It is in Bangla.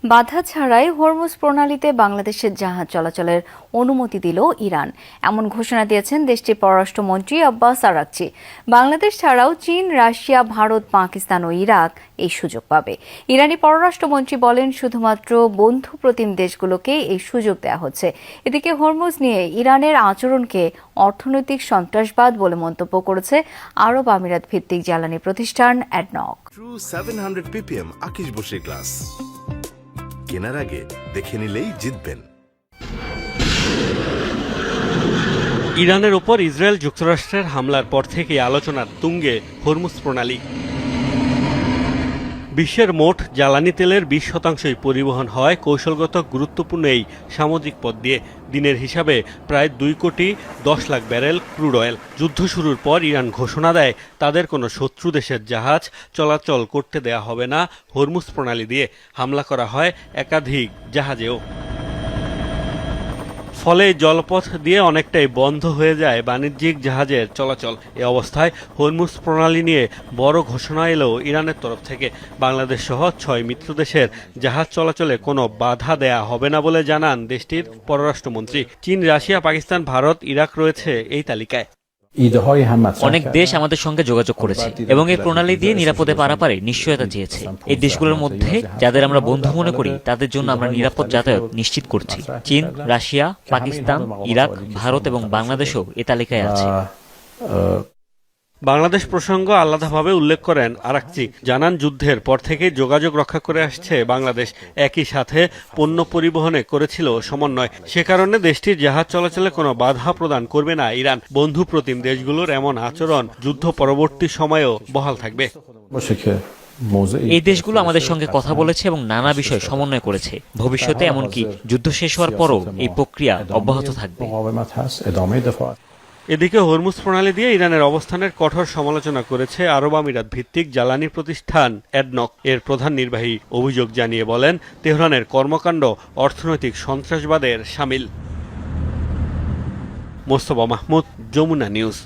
বাধা ছাড়াই হরমুজ প্রণালীতে বাংলাদেশের জাহাজ চলাচলের অনুমতি দিল ইরান। এমন ঘোষণা দিয়েছেন দেশটির পররাষ্ট্রমন্ত্রী আব্বাস আরাকচি। বাংলাদেশ ছাড়াও চীন, রাশিয়া, ভারত, পাকিস্তান ও ইরাক এই সুযোগ পাবে। ইরানি পররাষ্ট্রমন্ত্রী বলেন, শুধুমাত্র বন্ধু প্রতিম দেশগুলোকে এই সুযোগ দেওয়া হচ্ছে। এদিকে হরমুজ নিয়ে ইরানের আচরণকে অর্থনৈতিক সন্ত্রাসবাদ বলে মন্তব্য করেছে আরব আমিরাত ভিত্তিক জ্বালানি প্রতিষ্ঠান অ্যাডনক। True 700 ppm আকিশ বসে গ্লাস কেনার আগে দেখে নিলেই জিতবেন। ইরানের ওপর ইসরায়েল যুক্তরাষ্ট্রের হামলার পর থেকেই আলোচনার তুঙ্গে হরমুজ প্রণালী। বিশ্বের মোট জ্বালানি তেলের 20% পরিবহন হয় কৌশলগত গুরুত্বপূর্ণ এই সামুদ্রিক পথ দিয়ে। দিনের হিসাবে প্রায় 2,10,00,000 ব্যারেল ক্রুড অয়েল। যুদ্ধ শুরুর পর ইরান ঘোষণা দেয়, তাদের কোনো শত্রু দেশের জাহাজ চলাচল করতে দেয়া হবে না হরমুজ প্রণালী দিয়ে। হামলা করা হয় একাধিক জাহাজেও। ফলে জলপথ দিয়ে অনেকটাই বন্ধ হয়ে যায় বাণিজ্যিক জাহাজের চলাচল। এ অবস্থায় হরমুজ প্রণালী নিয়ে বড় ঘোষণা এলো ইরানের তরফ থেকে। বাংলাদেশ সহ 6 মিত্র দেশের জাহাজ চলাচলে কোনো বাধা দেয়া হবে না বলে জানান দেশটির পররাষ্ট্রমন্ত্রী। চীন, রাশিয়া, পাকিস্তান, ভারত, ইরাক রয়েছে এই তালিকায়। অনেক দেশ আমাদের সঙ্গে যোগাযোগ করেছে এবং এই প্রণালী দিয়ে নিরাপদে পারাপারে নিশ্চয়তা চেয়েছে। এই দেশগুলোর মধ্যে যাদের আমরা বন্ধু মনে করি, তাদের জন্য আমরা নিরাপদ যাতায়াত নিশ্চিত করছি। চীন, রাশিয়া, পাকিস্তান, ইরাক, ভারত এবং বাংলাদেশও এ তালিকায় আছে। বাংলাদেশ প্রসঙ্গ আলাদাভাবে উল্লেখ করেন আরাকচি। জানান, যুদ্ধের পর থেকে যোগাযোগ রক্ষা করে আসছে বাংলাদেশ। একই সাথে পণ্য পরিবহনে করেছিল সমন্বয়। সে কারণে দেশটির জাহাজ চলাচলে কোনো বাধা প্রদান করবে না ইরান। বন্ধু প্রতিম দেশগুলোর এমন আচরণ যুদ্ধ পরবর্তী সময়েও বহাল থাকবে। এই দেশগুলো আমাদের সঙ্গে কথা বলেছে এবং নানা বিষয় সমন্বয় করেছে। ভবিষ্যতে এমনকি যুদ্ধ শেষ হওয়ার পরও এই প্রক্রিয়া অব্যাহত থাকবে। এদিকে হরমুজ প্রণালী দিয়ে ইরানের অবস্থানের কঠোর সমালোচনা করেছে আরব আমিরাত ভিত্তিক জ্বালানি প্রতিষ্ঠান অ্যাডনক। এর প্রধান নির্বাহী অভিযোগ জানিয়ে বলেন, তেহরানের কর্মকাণ্ড অর্থনৈতিক সন্ত্রাসবাদের শামিল। মোস্তফা মাহমুদ, যমুনা নিউজ।